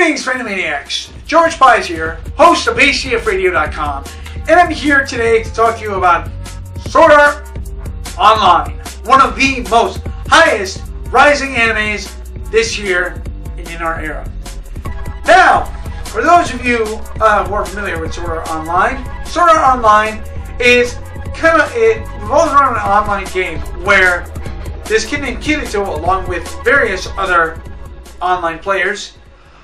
Greetings, Maniacs! George Pies here, host of ACFradio.com, and I'm here today to talk to you about Sword Art Online, one of the most highest rising animes this year and in our era. Now, for those of you who are familiar with Sword Art Online is it revolves around an online game where this kid named Kirito, along with various other online players,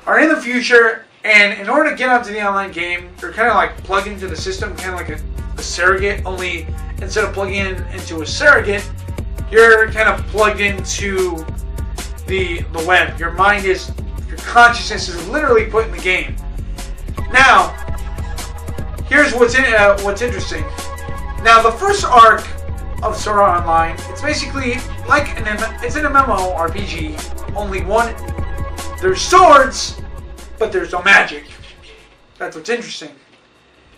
are in the future, and in order to get onto the online game, you're kind of like plugged into the system, kind of like a surrogate, only instead of plugging into a surrogate, you're kind of plugged into the web. Your consciousness is literally put in the game. Now, here's what's interesting. Now, the first arc of Sword Art Online, it's basically like it's an MMORPG, only one. There's swords, but there's no magic. That's what's interesting.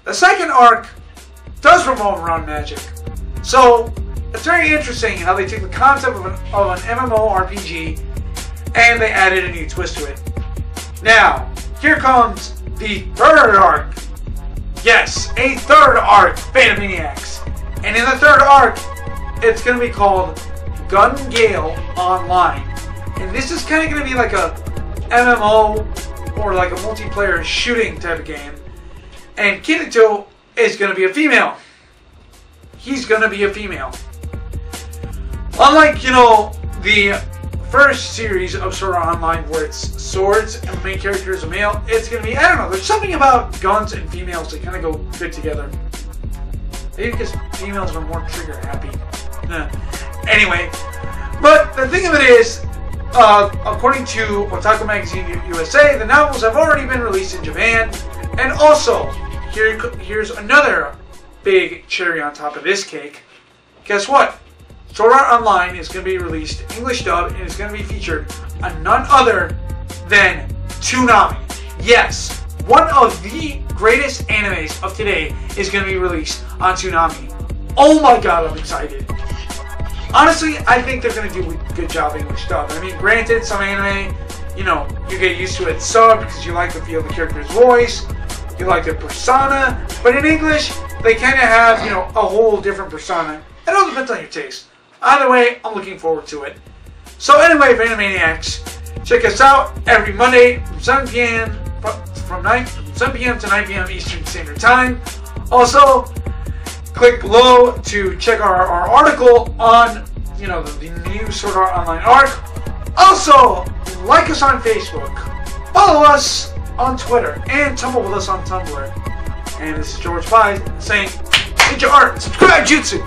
The second arc does revolve around magic. So, it's very interesting how they take the concept of an MMORPG and they added a new twist to it. Now, here comes the third arc. Yes, a third arc, Maniacs. And in the third arc, it's going to be called Gale Online. And this is kind of going to be like a MMO or like a multiplayer shooting type of game. And Kirito is going to be a female. He's going to be a female. Unlike, the first series of Sword Art Online where it's swords and the main character is a male, it's going to be, I don't know, there's something about guns and females that kind of go good together. Maybe because females are more trigger happy. Anyway, but the thing of it is, according to Otaku Magazine USA, the novels have already been released in Japan, and also, here's another big cherry on top of this cake. Guess what? Sword Art Online is going to be released English dub, and it's going to be featured on none other than Toonami. Yes, one of the greatest animes of today is going to be released on Toonami. Oh my god, I'm excited. Honestly, I think they're going to do a good job English dub. I mean, granted, some anime, you get used to it sub because you like to feel the character's voice, you like their persona, but in English, they kind of have, a whole different persona. It all depends on your taste. Either way, I'm looking forward to it. So anyway, Maniacs, check us out every Monday from 7 p.m. from 7 p.m. to 9 p.m. Eastern Standard Time. Also, click below to check our article on, the new Sword Art Online arc. Also, like us on Facebook, follow us on Twitter, and tumble with us on Tumblr. And this is George Pies saying, get your art, subscribe, Jutsu!